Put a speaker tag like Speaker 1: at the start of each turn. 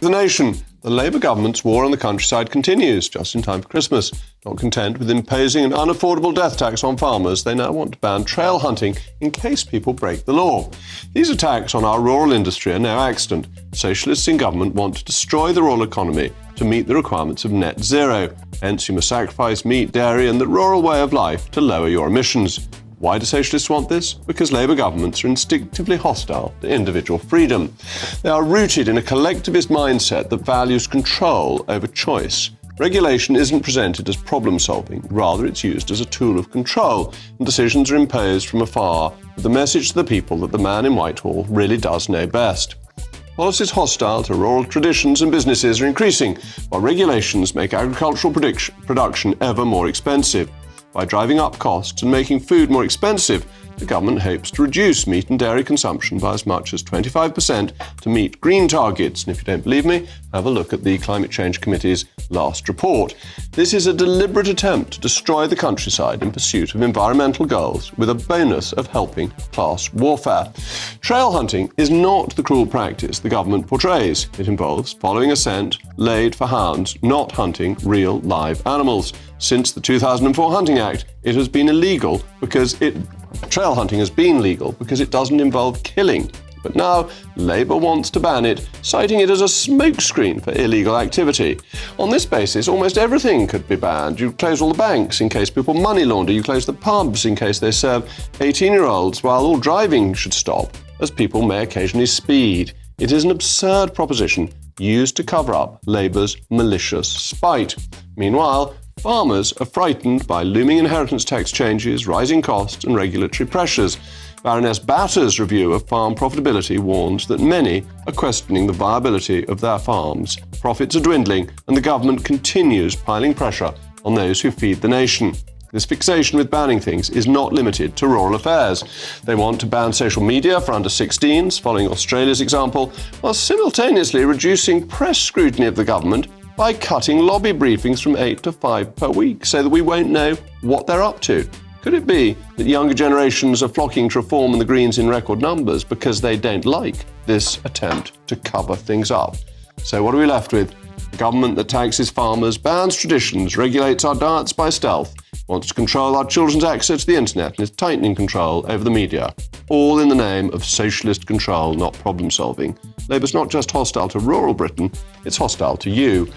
Speaker 1: The Nation. The Labour government's war on the countryside continues, just in time for Christmas. Not content with imposing an unaffordable death tax on farmers, they now want to ban trail hunting in case people break the law. These attacks on our rural industry are no accident. Socialists in government want to destroy the rural economy to meet the requirements of net zero. Hence, you must sacrifice meat, dairy and the rural way of life to lower your emissions. Why do socialists want this? Because Labour governments are instinctively hostile to individual freedom. They are rooted in a collectivist mindset that values control over choice. Regulation isn't presented as problem-solving, rather it's used as a tool of control, and decisions are imposed from afar with the message to the people that the man in Whitehall really does know best. Policies hostile to rural traditions and businesses are increasing, while regulations make agricultural production ever more expensive. By driving up costs and making food more expensive, the government hopes to reduce meat and dairy consumption by as much as 25% to meet green targets. And if you don't believe me, have a look at the Climate Change Committee's last report. This is a deliberate attempt to destroy the countryside in pursuit of environmental goals with a bonus of helping class warfare. Trail hunting is not the cruel practice the government portrays. It involves following a scent laid for hounds, not hunting real live animals. Since the 2004 Hunting Act, it has been illegal because trail hunting has been legal because it doesn't involve killing. But now, Labour wants to ban it, citing it as a smokescreen for illegal activity. On this basis, almost everything could be banned. You close all the banks in case people money launder. You close the pubs in case they serve 18-year-olds, while all driving should stop, as people may occasionally speed. It is an absurd proposition used to cover up Labour's malicious spite. Meanwhile, farmers are frightened by looming inheritance tax changes, rising costs and regulatory pressures. Baroness Batter's review of farm profitability warns that many are questioning the viability of their farms. Profits are dwindling and the government continues piling pressure on those who feed the nation. This fixation with banning things is not limited to rural affairs. They want to ban social media for under 16s, following Australia's example, while simultaneously reducing press scrutiny of the government by cutting lobby briefings from 8 to 5 per week so that we won't know what they're up to. Could it be that younger generations are flocking to reform and the Greens in record numbers because they don't like this attempt to cover things up? So what are we left with? A government that taxes farmers, bans traditions, regulates our diets by stealth, wants to control our children's access to the internet and is tightening control over the media. All in the name of socialist control, not problem solving. Labour's not just hostile to rural Britain, it's hostile to you.